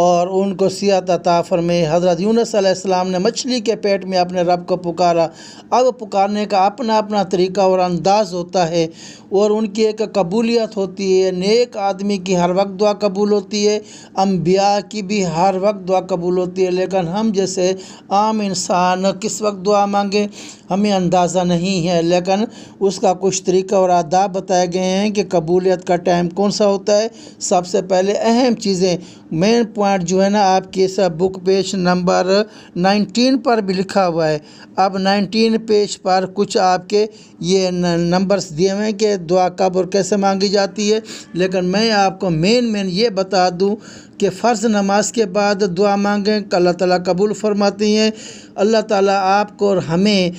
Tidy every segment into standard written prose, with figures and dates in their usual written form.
اور ان کو صحت عطا فرمائے۔ حضرت یونس علیہ السلام نے مچھلی کے پیٹ میں اپنے رب کو پکارا۔ اب پکارنے کا اپنا اپنا طریقہ اور انداز ہوتا ہے اور ان کی ایک قبولیت ہوتی ہے۔ نیک آدمی کی ہر وقت دعا قبول ہوتی ہے، انبیاء کی بھی ہر وقت دعا قبول ہوتی ہے، لیکن ہم جیسے عام انسان کس وقت دعا مانگیں ہمیں اندازہ نہیں ہے، لیکن اس کا کچھ طریقہ اور آداب بتائے گئے ہیں کہ قبولیت کا ٹائم کون سا ہوتا ہے۔ سب سے پہلے اہم چیزیں، مین پوائنٹ جو ہے نا آپ کی اس بک پیج نمبر 19 پر بھی لکھا ہوا ہے۔ اب 19 پیج پر کچھ آپ کے یہ نمبرز دیے ہوئے ہیں کہ دعا کب اور کیسے مانگی جاتی ہے، لیکن میں آپ کو مین یہ بتا دوں کہ فرض نماز کے بعد دعا مانگیں، اللہ تعالیٰ قبول فرماتی ہیں۔ اللہ تعالیٰ آپ کو اور ہمیں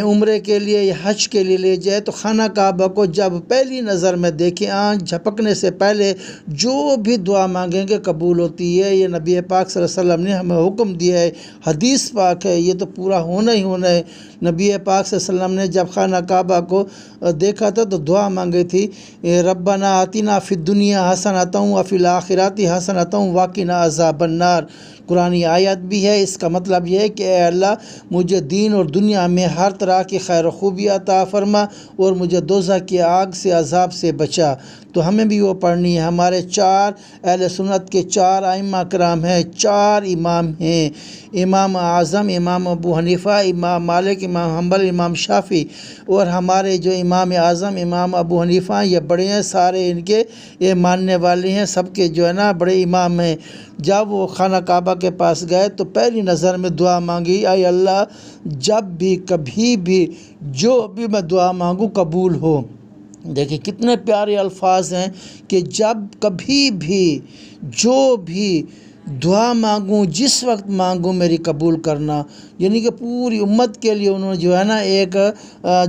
عمرے کے لیے یا حج کے لیے لے جائے تو خانہ کعبہ کو جب پہلی نظر میں دیکھیں، آنکھ جھپکنے سے پہلے جو بھی دعا مانگیں گے قبول ہوتی ہے۔ یہ نبی پاک صلی اللہ علیہ وسلم نے ہمیں حکم دیا ہے، حدیث پاک ہے، یہ تو پورا ہونا ہی ہونا ہے۔ نبی پاک صلی اللہ علیہ وسلم نے جب خانہ کعبہ کو دیکھا تھا تو دعا مانگی تھی، ربنا آتنا فی الدنیا حسنۃ وفی الآخرۃ حسنۃ وقنا عذاب النار۔ قرآنی آیت بھی ہے، اس کا مطلب یہ ہے کہ اے اللہ مجھے دین اور دنیا میں ہر طرح کی خیر و خوبی عطا فرما اور مجھے دوزخ کی آگ سے عذاب سے بچا۔ تو ہمیں بھی وہ پڑھنی ہے۔ ہمارے 4 اہل سنت کے 4 ائمہ کرام ہیں، 4 امام ہیں، امام اعظم، امام ابو حنیفہ، امام مالک، امام حنبل، امام شافعی، اور ہمارے جو امام اعظم امام ابو حنیفہ یہ بڑے ہیں، سارے ان کے یہ ماننے والے ہیں، سب کے جو ہے نا بڑے امام ہیں۔ جب وہ خانہ کعبہ کے پاس گئے تو پہلی نظر میں دعا مانگی، اے اللہ جب بھی کبھی بھی جو بھی میں دعا مانگوں قبول ہو۔ دیکھیں کتنے پیارے الفاظ ہیں کہ جب کبھی بھی جو بھی دعا مانگوں، جس وقت مانگوں میری قبول کرنا، یعنی کہ پوری امت کے لیے انہوں نے جو ہے نا ایک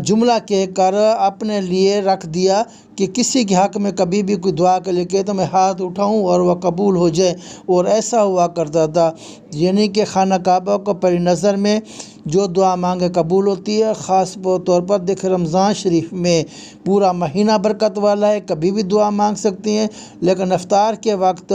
جملہ کہہ کر اپنے لیے رکھ دیا کہ کسی کے حق میں کبھی بھی کوئی دعا کے لیے کہے تو میں ہاتھ اٹھاؤں اور وہ قبول ہو جائے، اور ایسا ہوا کرتا تھا۔ یعنی کہ خانہ کعبہ کو پہلی نظر میں جو دعا مانگے قبول ہوتی ہے۔ خاص طور پر دیکھ رمضان شریف میں پورا مہینہ برکت والا ہے، کبھی بھی دعا مانگ سکتی ہیں، لیکن افطار کے وقت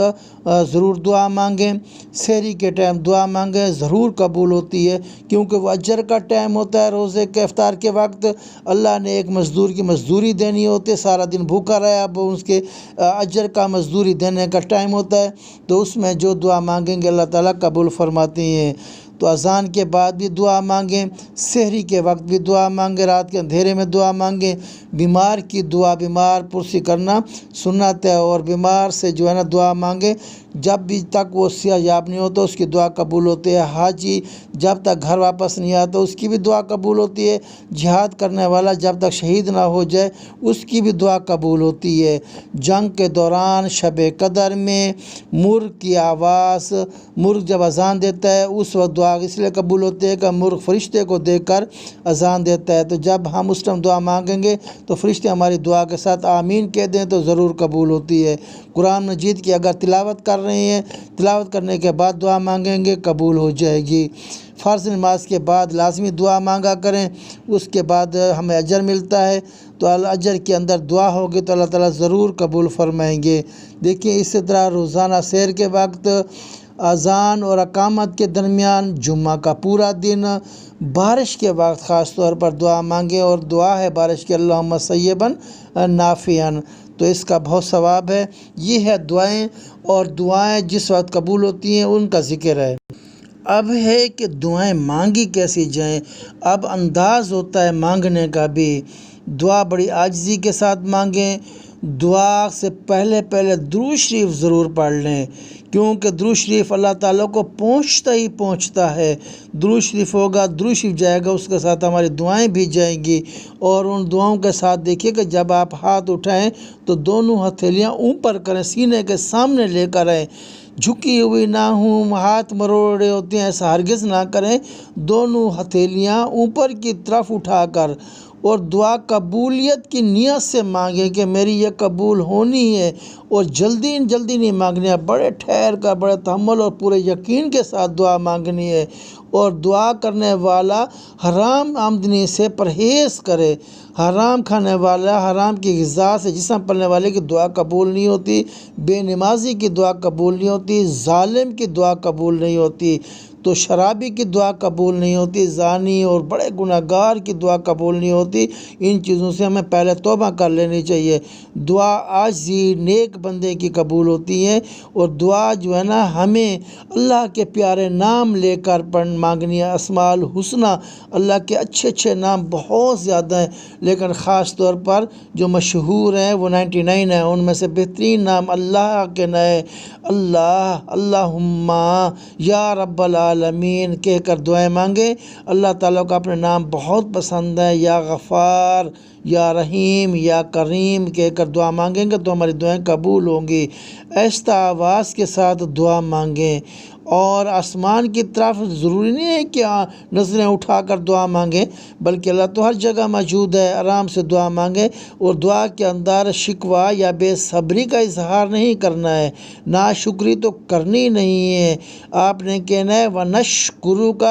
ضرور دعا مانگیں، سحری کے ٹائم دعا مانگیں، ضرور قبول ہوتی ہے، کیونکہ وہ اجر کا ٹائم ہوتا ہے۔ روزے کے افطار کے وقت اللہ نے ایک مزدور کی مزدوری دینی ہوتی ہے، سارا دن بھوکا رہا، اب اس کے اجر کا مزدوری دینے کا ٹائم ہوتا ہے، تو اس میں جو دعا مانگیں گے اللہ تعالیٰ قبول فرماتی ہیں۔ تو اذان کے بعد بھی دعا مانگیں، سحری کے وقت بھی دعا مانگیں، رات کے اندھیرے میں دعا مانگیں۔ بیمار کی دعا، بیمار پرسی کرنا سنت ہے، اور بیمار سے جو ہے نا دعا مانگیں، جب بھی تک وہ صحت یاب نہیں ہوتا اس کی دعا قبول ہوتی ہے۔ حاجی جب تک گھر واپس نہیں آتا اس کی بھی دعا قبول ہوتی ہے۔ جہاد کرنے والا جب تک شہید نہ ہو جائے اس کی بھی دعا قبول ہوتی ہے۔ جنگ کے دوران شب قدر میں مرغ کی آواز، مرغ جب اذان دیتا ہے اس وقت دعا اس لیے قبول ہوتی ہے کہ مرغ فرشتے کو دیکھ کر اذان دیتا ہے، تو جب ہم اس ٹائم دعا مانگیں گے تو فرشتے ہماری دعا کے ساتھ آمین کہہ دیں تو ضرور قبول ہوتی ہے۔ قرآن مجید کی اگر تلاوت کر رہے ہیں، تلاوت کرنے کے بعد دعا مانگیں گے قبول ہو جائے گی۔ فرض نماز کے بعد لازمی دعا مانگا کریں، اس کے بعد ہمیں اجر ملتا ہے، تو اجر کے اندر دعا ہوگی تو اللہ تعالیٰ ضرور قبول فرمائیں گے۔ دیکھیں اسی طرح روزانہ سحر کے وقت، اذان اور اقامت کے درمیان، جمعہ کا پورا دن، بارش کے وقت خاص طور پر دعا مانگیں، اور دعا ہے بارش کے اللہم صیباً نافعاً، تو اس کا بہت ثواب ہے۔ یہ ہے دعائیں، اور دعائیں جس وقت قبول ہوتی ہیں ان کا ذکر ہے۔ اب ہے کہ دعائیں مانگی کیسی جائیں، اب انداز ہوتا ہے مانگنے کا بھی۔ دعا بڑی عاجزی کے ساتھ مانگیں، دعا سے پہلے درود شریف ضرور پڑھ لیں، کیونکہ درود شریف اللہ تعالیٰ کو پہنچتا ہی پہنچتا ہے۔ درود شریف ہوگا، درود شریف جائے گا، اس کے ساتھ ہماری دعائیں بھی جائیں گی، اور ان دعاؤں کے ساتھ دیکھیے کہ جب آپ ہاتھ اٹھائیں تو دونوں ہتھیلیاں اوپر کریں، سینے کے سامنے لے کر آئیں، جھکی ہوئی نہ ہوں، ہاتھ مروڑے ہوتے ہیں، ایسا ہرگز نہ کریں۔ دونوں ہتھیلیاں اوپر کی طرف اٹھا کر اور دعا قبولیت کی نیت سے مانگیں کہ میری یہ قبول ہونی ہے، اور جلدی نہیں مانگنی ہے، بڑے ٹھہر کر، بڑے تحمل اور پورے یقین کے ساتھ دعا مانگنی ہے۔ اور دعا کرنے والا حرام آمدنی سے پرہیز کرے۔ حرام کھانے والا، حرام کی غذا سے جسم پلنے والے کی دعا قبول نہیں ہوتی، بے نمازی کی دعا قبول نہیں ہوتی، ظالم کی دعا قبول نہیں ہوتی، تو شرابی کی دعا قبول نہیں ہوتی، زانی اور بڑے گناہ گار کی دعا قبول نہیں ہوتی۔ ان چیزوں سے ہمیں پہلے توبہ کر لینی چاہیے۔ دعا عاجزی نیک بندے کی قبول ہوتی ہے، اور دعا جو ہے نا ہمیں اللہ کے پیارے نام لے کر مانگنی ہے۔ اسماء الحسنی، اللہ کے اچھے نام بہت زیادہ ہیں، لیکن خاص طور پر جو مشہور ہیں وہ 99 ہیں۔ ان میں سے بہترین نام اللہ کے نئے اللہ، اللہم یا رب العالمین کہہ کر دعائیں مانگیں۔ اللہ تعالیٰ کو اپنے نام بہت پسند ہے۔ یا غفار، یا رحیم، یا کریم کہہ کر دعا مانگیں گے تو ہماری دعائیں قبول ہوں گی۔ آہستہ آواز کے ساتھ دعا مانگیں، اور آسمان کی طرف ضروری نہیں ہے کہ نظریں اٹھا کر دعا مانگیں، بلکہ اللہ تو ہر جگہ موجود ہے۔ آرام سے دعا مانگیں، اور دعا کے اندر شکوہ یا بے صبری کا اظہار نہیں کرنا ہے، ناشکری تو کرنی نہیں ہے۔ آپ نے کہنا ہے وَنَشْكُرُكَ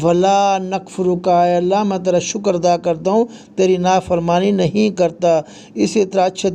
وَلَا نَكْفُرُكَ، اے اللہ میں تیرا شکر ادا کرتا ہوں، تیری نافرمانی نہیں کرتا۔ اسی طرح اچھے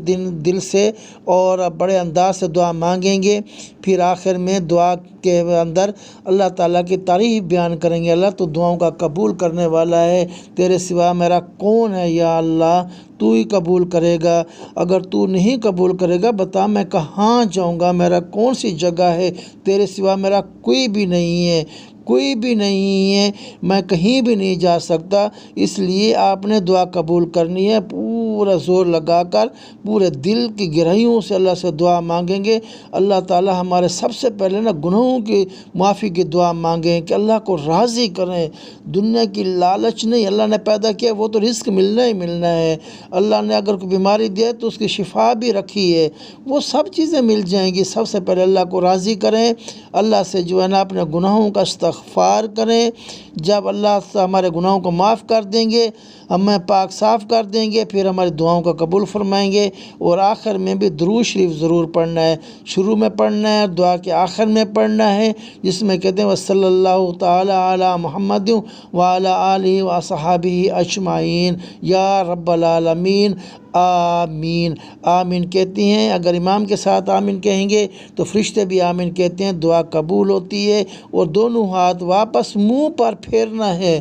دل سے اور بڑے انداز سے دعا مانگیں گے۔ پھر آخر میں دعا کے اندر اللہ تعالیٰ کی تعریف بیان کریں گے۔ اللہ تو دعاؤں کا قبول کرنے والا ہے، تیرے سوا میرا کون ہے یا اللہ، تو ہی قبول کرے گا۔ اگر تو نہیں قبول کرے گا بتا میں کہاں جاؤں گا، میرا کون سی جگہ ہے، تیرے سوا میرا کوئی بھی نہیں ہے، کوئی بھی نہیں ہے، میں کہیں بھی نہیں جا سکتا۔ اس لیے آپ نے دعا قبول کرنی ہے، پورا زور لگا کر پورے دل کی گہرائیوں سے اللہ سے دعا مانگیں گے۔ اللہ تعالیٰ ہمارے سب سے پہلے گناہوں کی معافی کی دعا مانگیں کہ اللہ کو راضی کریں۔ دنیا کی لالچ نہیں، اللہ نے پیدا کیا وہ تو رزق ملنا ہی ملنا ہے۔ اللہ نے اگر کوئی بیماری دی ہے تو اس کی شفا بھی رکھی ہے، وہ سب چیزیں مل جائیں گی۔ سب سے پہلے اللہ کو راضی کریں، اللہ سے جو ہے نا اپنے گناہوں کا استغفار کریں۔ جب اللہ ہمارے گناہوں کو معاف کر دیں گے، ہمیں پاک صاف کر دیں گے، پھر ہماری دعاؤں کا قبول فرمائیں گے۔ اور آخر میں بھی درود شریف ضرور پڑھنا ہے، شروع میں پڑھنا ہے، دعا کے آخر میں پڑھنا ہے، جس میں کہتے ہیں وصلی اللہ تعالی علی محمد وعلی آلہ وصحبہ اجمعین یا رب العالمین آمین۔ آمین کہتی ہیں، اگر امام کے ساتھ آمین کہیں گے تو فرشتے بھی آمین کہتے ہیں، دعا قبول ہوتی ہے۔ اور دونوں ہاتھ واپس منہ پر پھیرنا ہے،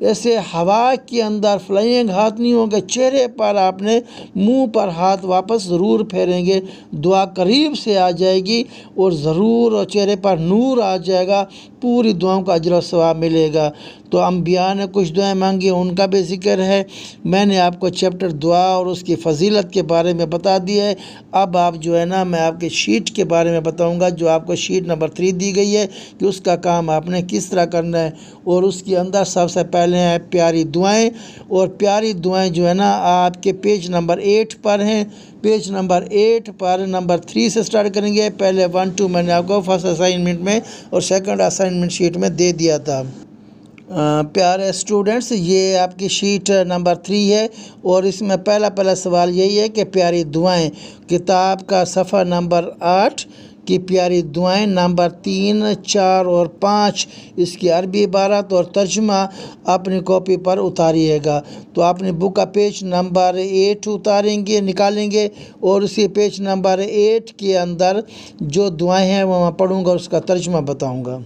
ایسے ہوا کے اندر فلائنگ ہاتھ نہیں ہوں گے، چہرے پر آپ نے منہ پر ہاتھ واپس ضرور پھیریں گے، دعا قریب سے آ جائے گی، اور ضرور اور چہرے پر نور آ جائے گا، پوری دعاؤں کا اجر و ثواب ملے گا۔ تو انبیاء نے کچھ دعائیں مانگی، ان کا بھی ذکر ہے۔ میں نے آپ کو چیپٹر دعا اور اس کی فضیلت کے بارے میں بتا دیا ہے۔ اب آپ جو ہے نا میں آپ کے شیٹ کے بارے میں بتاؤں گا، جو آپ کو شیٹ نمبر 3 دی گئی ہے کہ اس کا کام آپ نے کس طرح کرنا ہے۔ اور اس کے اندر سب سے پہلے ہیں پیاری دعائیں، اور پیاری دعائیں جو ہے نا آپ کے پیج نمبر 8 پر ہیں۔ پیج نمبر 8 پر نمبر 3 سے سٹارٹ کریں گے۔ پہلے 1 2 میں نے آپ کو فرسٹ اسائنمنٹ میں اور سیکنڈ اسائنمنٹ شیٹ میں دے دیا تھا۔ پیارے اسٹوڈنٹس، یہ آپ کی شیٹ نمبر 3 ہے، اور اس میں پہلا سوال یہی ہے کہ پیاری دعائیں، کتاب کا صفحہ نمبر 8 کی پیاری دعائیں نمبر 3 4 اور 5، اس کی عربی عبارت اور ترجمہ اپنی کاپی پر اتاریے گا۔ تو اپنی بک کا پیج نمبر 8 اتاریں گے، نکالیں گے، اور اسی پیج نمبر 8 کے اندر جو دعائیں ہیں وہ میں پڑھوں گا، اس کا ترجمہ بتاؤں گا۔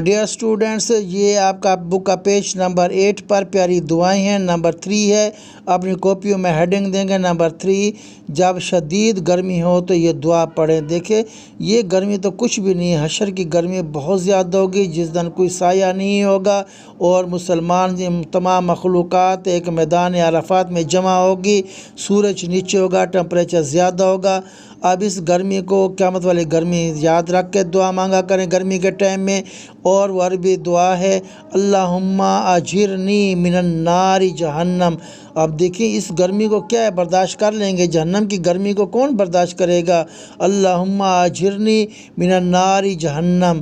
ڈیئر اسٹوڈنٹس، یہ آپ کا بک کا پیج نمبر 8 پر پیاری دعائیں ہیں، نمبر 3 ہے۔ اپنی کاپیوں میں ہیڈنگ دیں گے نمبر 3، جب شدید گرمی ہو تو یہ دعا پڑھیں۔ دیکھیں یہ گرمی تو کچھ بھی نہیں ہے، حشر کی گرمی بہت زیادہ ہوگی، جس دن کوئی سایہ نہیں ہوگا، اور مسلمان تمام مخلوقات ایک میدان عرفات میں جمع ہوگی، سورج نیچے ہوگا، ٹمپریچر زیادہ ہوگا۔ اب اس گرمی کو، قیامت والی گرمی یاد رکھ کے دعا مانگا کریں گرمی کے ٹائم میں۔ اور وہ عربی دعا ہے اللہم اجرنی من النار جہنم۔ اب دیکھیں اس گرمی کو کیا ہے، برداشت کر لیں گے، جہنم کی گرمی کو کون برداشت کرے گا۔ اللہم اجرنی من النار جہنم،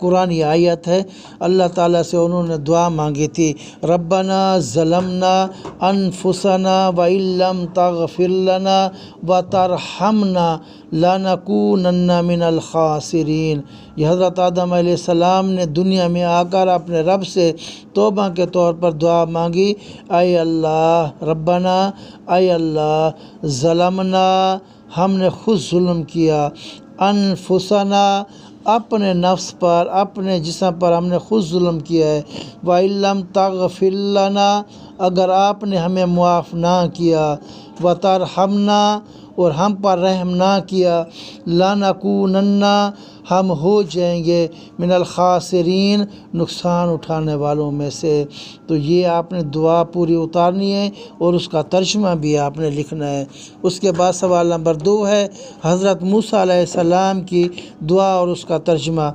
قرآنی آیت ہے۔ اللہ تعالیٰ سے انہوں نے دعا مانگی تھی، ربنا ظلمنا انفسنا وان لم تغفر لنا وترحمنا لنکونن من الخاسرین۔ یہ حضرت آدم علیہ السلام نے دنیا میں آ کر اپنے رب سے توبہ کے طور پر دعا مانگی، اے اللہ ربنا، اے اللہ ظلمنا، ہم نے خود ظلم کیا، انفسنا، اپنے نفس پر، اپنے جسم پر ہم نے خود ظلم کیا ہے، وَإِن لَّمْ تَغْفِرْ لَنَا، اگر آپ نے ہمیں معاف نہ کیا، وَتَرْحَمْنَا، اور ہم پر رحم نہ کیا، لَنَكُونَنَّ، ہم ہو جائیں گے من الخاسرین، نقصان اٹھانے والوں میں سے۔ تو یہ آپ نے دعا پوری اتارنی ہے اور اس کا ترجمہ بھی آپ نے لکھنا ہے۔ اس کے بعد سوال نمبر 2 ہے حضرت موسیٰ علیہ السلام کی دعا اور اس کا ترجمہ۔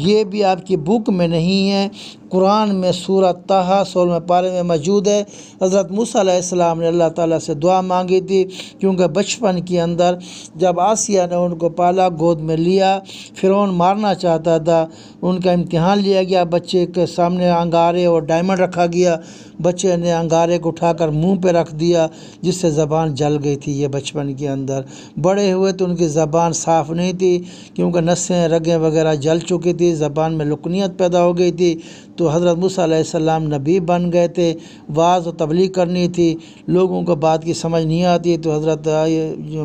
یہ بھی آپ کی بک میں نہیں ہے، قرآن میں سورہ طٰہٰ 16ویں پارے میں موجود ہے۔ حضرت موسیٰ علیہ السلام نے اللہ تعالیٰ سے دعا مانگی تھی، کیونکہ بچپن کے اندر جب آسیہ نے ان کو پالا، گود میں لیا، فرعون مارنا چاہتا تھا، ان کا امتحان لیا گیا، بچے کے سامنے انگارے اور ڈائمنڈ رکھا گیا، بچے نے انگارے کو اٹھا کر منہ پہ رکھ دیا، جس سے زبان جل گئی تھی۔ یہ بچپن کے اندر بڑے ہوئے تو ان کی زبان صاف نہیں تھی، کیونکہ نسیں رگیں وغیرہ جل چکی تھی، زبان میں لکنیت پیدا ہو گئی تھی۔ تو حضرت موسیٰ علیہ السلام نبی بن گئے تھے، وعظ و تبلیغ کرنی تھی، لوگوں کو بات کی سمجھ نہیں آتی، تو حضرت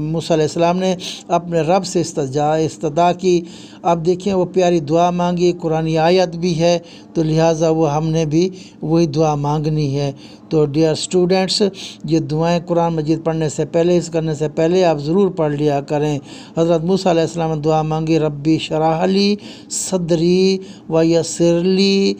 موسیٰ علیہ السلام نے اپنے رب سے استدعا کی۔ اب دیکھیں وہ پیاری دعا مانگی، قرآنی آیت بھی ہے، تو لہٰذا وہ ہم نے بھی وہی دعا مانگنی ہے۔ تو ڈیئر اسٹوڈنٹس، یہ دعائیں قرآن مجید پڑھنے سے پہلے، اس کرنے سے پہلے آپ ضرور پڑھ لیا کریں۔ حضرت موسیٰ علیہ السلام نے دعا مانگی، ربی شرح لی صدری ویسر لی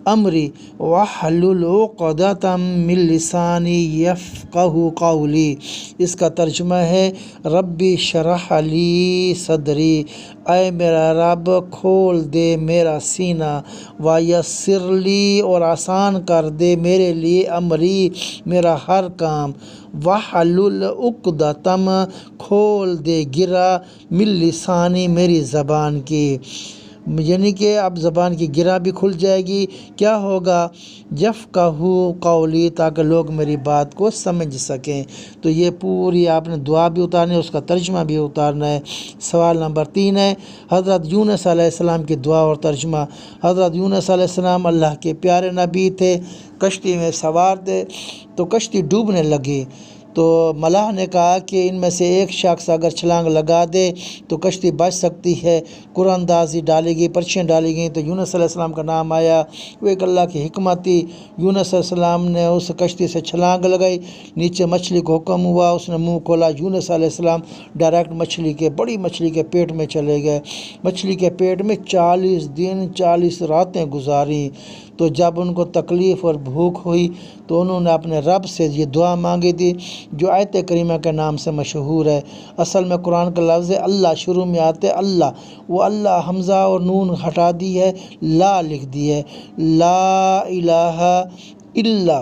امری واحلل عقدۃ من لسانی یفقہوا قولی۔ اس کا ترجمہ ہے، ربی شرح لی صدری، اے میرا رب کھول دے میرا سینہ، ویسر لی، اور آسان کر دے میرے لیے، امری، میرا ہر کام، واحلل عقدۃ، کھول دے گرہ، من لسانی، میری زبان کی، یعنی کہ اب زبان کی گرہ بھی کھل جائے گی۔ کیا ہوگا؟ یفقہوا قولی، تاکہ لوگ میری بات کو سمجھ سکیں۔ تو یہ پوری آپ نے دعا بھی اتارنی ہے، اس کا ترجمہ بھی اتارنا ہے۔ سوال نمبر 3 ہے حضرت یونس علیہ السلام کی دعا اور ترجمہ۔ حضرت یونس علیہ السلام اللہ کے پیارے نبی تھے، کشتی میں سوار تھے، تو کشتی ڈوبنے لگی، تو ملاح نے کہا کہ ان میں سے ایک شخص اگر چھلانگ لگا دے تو کشتی بچ سکتی ہے۔ قرآن اندازی ڈالی گئی، پرچیاں ڈالی گئیں، تو یونس علیہ السلام کا نام آیا۔ وہ ایک اللہ کی حکمت تھی۔ یونس علیہ السلام نے اس کشتی سے چھلانگ لگائی، نیچے مچھلی کو حکم ہوا، اس نے منہ کھولا، یونس علیہ السلام ڈائریکٹ بڑی مچھلی کے پیٹ میں چلے گئے۔ مچھلی کے پیٹ میں 40 دن 40 راتیں گزاری۔ تو جب ان کو تکلیف اور بھوک ہوئی تو انہوں نے اپنے رب سے یہ دعا مانگی تھی، جو آیت کریمہ کے نام سے مشہور ہے۔ اصل میں قرآن کا لفظ ہے اللہ، شروع میں آتے اللہ، وہ اللہ حمزہ اور نون ہٹا دی ہے، لا لکھ دی ہے، لا الہ الا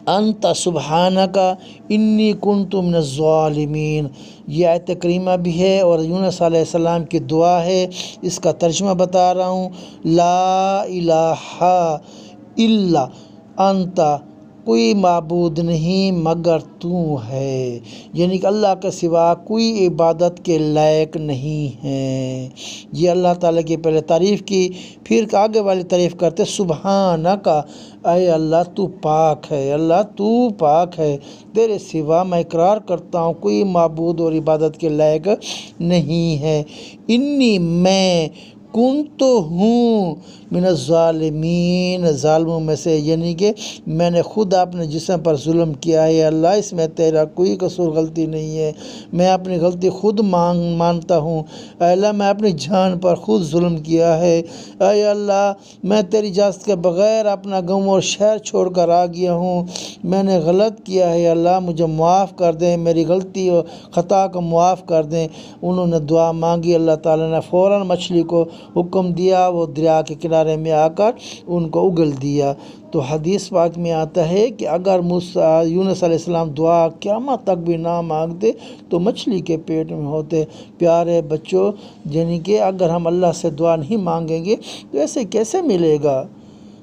انت سبحانک انی کنت من الظالمین۔ یہ آیت کریمہ بھی ہے اور یونس علیہ السلام کی دعا ہے۔ اس کا ترجمہ بتا رہا ہوں، لا الہ الا انت، کوئی معبود نہیں مگر تو ہے، یعنی کہ اللہ کے سوا کوئی عبادت کے لائق نہیں ہے۔ یہ اللہ تعالیٰ کی پہلے تعریف کی، پھر آگے والی تعریف کرتے، سبحانک، اے اللہ تو پاک ہے، اللہ تو پاک ہے، تیرے سوا میں اقرار کرتا ہوں کوئی معبود اور عبادت کے لائق نہیں ہے۔ انی، میں، کنت ہوں، من الظالمین، ظالموں میں سے، یعنی کہ میں نے خود اپنے جسم پر ظلم کیا ہے، اللہ اس میں تیرا کوئی قصور غلطی نہیں ہے، میں اپنی غلطی خود مانتا ہوں، اے اللہ میں اپنی جان پر خود ظلم کیا ہے، اے اللہ میں تیری اجازت کے بغیر اپنا گاؤں اور شہر چھوڑ کر آ گیا ہوں، میں نے غلط کیا ہے، اللہ مجھے معاف کر دیں، میری غلطی اور خطا کو معاف کر دیں۔ انہوں نے دعا مانگی، اللہ تعالیٰ نے فوراً مچھلی کو حکم دیا وہ دریا کے کنارے میں آ کر ان کو اگل دیا۔ تو حدیث پاک میں آتا ہے کہ اگر یونس علیہ السلام دعا قیامت تک بھی نہ مانگتے تو مچھلی کے پیٹ میں ہوتے۔ پیارے بچوں، یعنی کہ اگر ہم اللہ سے دعا نہیں مانگیں گے تو ایسے کیسے ملے گا؟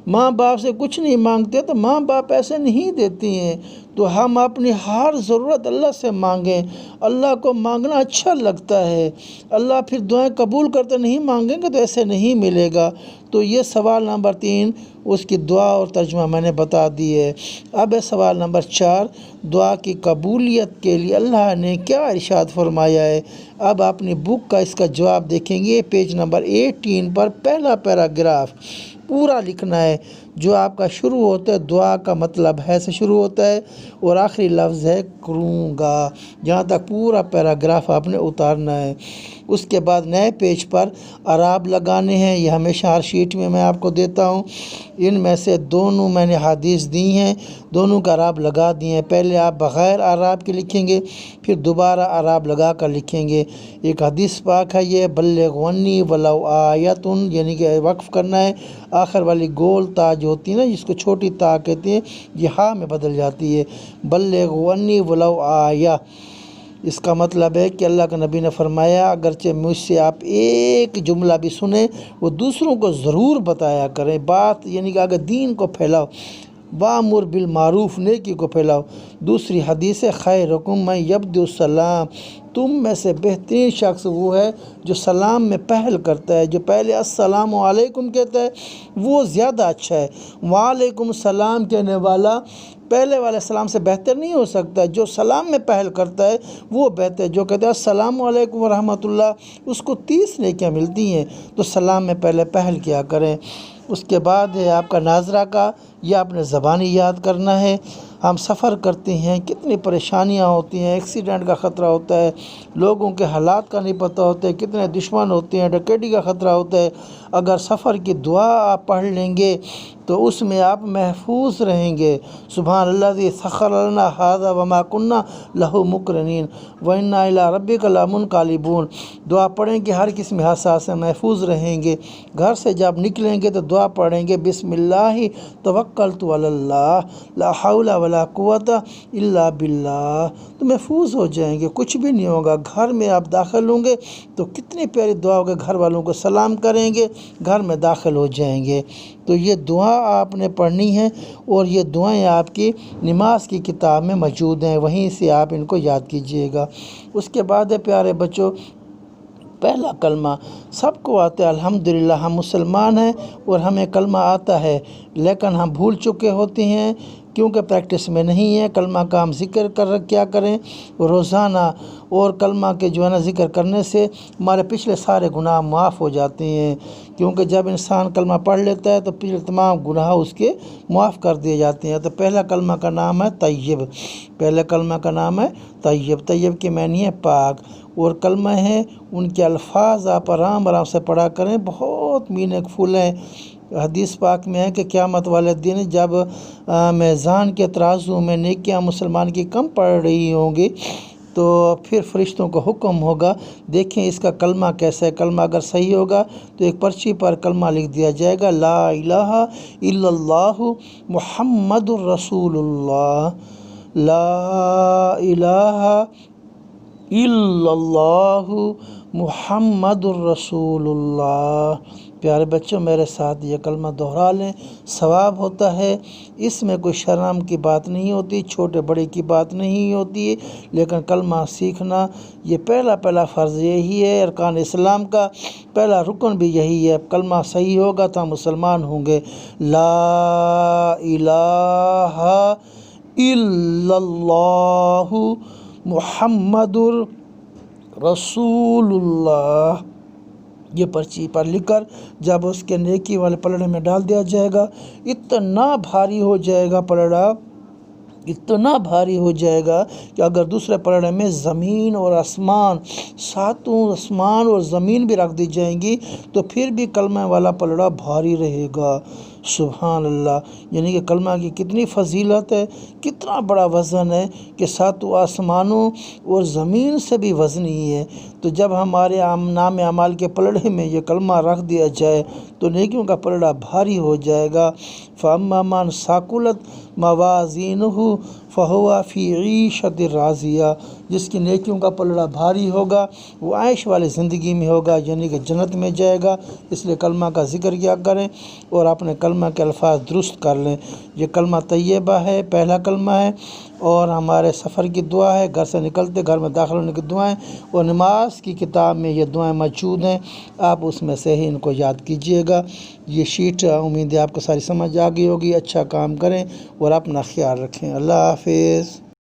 ماں باپ سے کچھ نہیں مانگتے تو ماں باپ ایسے نہیں دیتی ہیں، تو ہم اپنی ہر ضرورت اللہ سے مانگیں۔ اللہ کو مانگنا اچھا لگتا ہے، اللہ پھر دعائیں قبول کرتے، نہیں مانگیں گے تو ایسے نہیں ملے گا۔ تو یہ سوال نمبر 3 اس کی دعا اور ترجمہ میں نے بتا دی ہے۔ اب ہے سوال نمبر 4، دعا کی قبولیت کے لیے اللہ نے کیا ارشاد فرمایا ہے؟ اب اپنی بک کا اس کا جواب دیکھیں گے، پیج نمبر 18 پر پہلا پیراگراف پورا لکھنا ہے، جو آپ کا شروع ہوتا ہے دعا کا مطلب ہے سے شروع ہوتا ہے اور آخری لفظ ہے کروں گا، جہاں تک پورا پیراگراف آپ نے اتارنا ہے۔ اس کے بعد نئے پیج پر اعراب لگانے ہیں، یہ ہمیشہ ہر شیٹ میں آپ کو دیتا ہوں۔ ان میں سے دونوں میں نے حدیث دی ہیں، دونوں کا اعراب لگا دیے ہیں۔ پہلے آپ بغیر اعراب کے لکھیں گے، پھر دوبارہ اعراب لگا کر لکھیں گے۔ ایک حدیث پاک ہے یہ، بلغونی ولو آیۃ، یعنی کہ وقف کرنا ہے۔ آخر والی گول تا جو ہوتی ہے نا، جس کو چھوٹی تا کہتے ہیں، یہ ہاں میں بدل جاتی ہے۔ بلغونی ولو آیہ، اس کا مطلب ہے کہ اللہ کے نبی نے فرمایا اگرچہ مجھ سے آپ ایک جملہ بھی سنیں، وہ دوسروں کو ضرور بتایا کریں۔ بات یعنی کہ اگر دین کو پھیلاؤ، وامر بالمعروف، نیکی کو پھیلاؤ۔ دوسری حدیث ہے، خیرکم من یبدأ السلام، تم میں سے بہترین شخص وہ ہے جو سلام میں پہل کرتا ہے، جو پہلے السلام علیکم کہتا ہے وہ زیادہ اچھا ہے۔ وعلیکم السلام کہنے والا پہلے والے سلام سے بہتر نہیں ہو سکتا، جو سلام میں پہل کرتا ہے وہ بہتر ہے۔ جو کہتا ہے السلام علیکم ورحمۃ اللہ، اس کو 30 نیکیاں ملتی ہیں، تو سلام میں پہلے پہل کیا کریں۔ اس کے بعد ہے آپ کا ناظرہ کا، یہ آپ نے زبانی یاد کرنا ہے۔ ہم سفر کرتے ہیں، کتنی پریشانیاں ہوتی ہیں، ایکسیڈنٹ کا خطرہ ہوتا ہے، لوگوں کے حالات کا نہیں پتہ ہوتا ہے، کتنے دشمن ہوتے ہیں، ڈکیتی کا خطرہ ہوتا ہے۔ اگر سفر کی دعا آپ پڑھ لیں گے تو اس میں آپ محفوظ رہیں گے۔ سبحان الذی سخر لنا ھذا وما کنا لہ مقرنین وانا الی ربک لمنقلبون۔ دعا پڑھیں کہ ہر قسم حادثات سے محفوظ رہیں گے۔ گھر سے جب نکلیں گے تو دعا پڑھیں گے، بسم اللہ توکلت علی اللہ لا حول ولا قوت الا باللہ، تو محفوظ ہو جائیں گے، کچھ بھی نہیں ہوگا۔ گھر میں آپ داخل ہوں گے تو کتنی پیاری دعا ہوگی، گھر والوں کو سلام کریں گے، گھر میں داخل ہو جائیں گے۔ تو یہ دعا آپ نے پڑھنی ہے، اور یہ دعائیں آپ کی نماز کی کتاب میں موجود ہیں، وہیں سے آپ ان کو یاد کیجئے گا۔ اس کے بعد ہے پیارے بچوں، پہلا کلمہ سب کو آتا ہے، الحمدللہ ہم مسلمان ہیں اور ہمیں کلمہ آتا ہے، لیکن ہم بھول چکے ہوتے ہیں کیونکہ پریکٹس میں نہیں ہے۔ کلمہ کا ہم ذکر کیا کریں روزانہ، اور کلمہ کے جو ہے نا ذکر کرنے سے ہمارے پچھلے سارے گناہ معاف ہو جاتے ہیں، کیونکہ جب انسان کلمہ پڑھ لیتا ہے تو پچھلے تمام گناہ اس کے معاف کر دیے جاتے ہیں۔ تو پہلا کلمہ کا نام ہے طیب، پہلے کلمہ کا نام ہے طیب۔ طیب کی معنی ہے پاک، اور کلمہ ہے ان کے الفاظ آپ آرام سے پڑھا کریں، بہت میننگ فل ہیں۔ حدیث پاک میں ہے کہ قیامت والے دن جب میزان کے ترازو میں نیکیاں مسلمان کی کم پڑ رہی ہوں گی تو پھر فرشتوں کو حکم ہوگا، دیکھیں اس کا کلمہ کیسا ہے۔ کلمہ اگر صحیح ہوگا تو ایک پرچی پر کلمہ لکھ دیا جائے گا، لا الہ الا اللہ محمد الرسول اللہ، لا الہ الا اللہ محمد الرسول اللہ۔ پیارے بچوں، میرے ساتھ یہ کلمہ دہرا لیں، ثواب ہوتا ہے، اس میں کوئی شرم کی بات نہیں ہوتی، چھوٹے بڑے کی بات نہیں ہوتی، لیکن کلمہ سیکھنا یہ پہلا فرض یہی ہے، ارکان اسلام کا پہلا رکن بھی یہی ہے۔ کلمہ صحیح ہوگا تو ہم مسلمان ہوں گے۔ لا الہ الا اللہ محمد رسول اللہ، یہ پرچی پر لکھ کر جب اس کے نیکی والے پلڑے میں ڈال دیا جائے گا، اتنا بھاری ہو جائے گا پلڑا، اتنا بھاری ہو جائے گا کہ اگر دوسرے پلڑے میں زمین اور آسمان، ساتوں آسمان اور زمین بھی رکھ دی جائیں گی تو پھر بھی کلمہ والا پلڑا بھاری رہے گا۔ سبحان اللہ، یعنی کہ کلمہ کی کتنی فضیلت ہے، کتنا اتنا بڑا وزن ہے کہ ساتوں آسمانوں اور زمین سے بھی وزنی ہے۔ تو جب ہمارے نام اعمال کے پلڑے میں یہ کلمہ رکھ دیا جائے تو نیکیوں کا پلڑا بھاری ہو جائے گا۔ فَأَمَّا مَنْ ثَقُلَتْ مَوَازِينُهُ فَهُوَ فِي عِيشَةٍ رَاضِيَةٍ، جس کی نیکیوں کا پلڑا بھاری ہوگا وہ عیش والی زندگی میں ہوگا، یعنی کہ جنت میں جائے گا۔ اس لیے کلمہ کا ذکر کیا کریں اور اپنے کلمہ کے الفاظ درست کر لیں۔ یہ کلمہ طیبہ ہے، پہلا کلمہ ہے، اور ہمارے سفر کی دعا ہے، گھر سے نکلتے گھر میں داخل ہونے کی دعائیں، اور نماز کی کتاب میں یہ دعائیں موجود ہیں، آپ اس میں سے ہی ان کو یاد کیجئے گا۔ یہ شیٹ امید ہے آپ کو ساری سمجھ آ گئی ہوگی۔ اچھا کام کریں اور اپنا خیال رکھیں۔ اللہ حافظ۔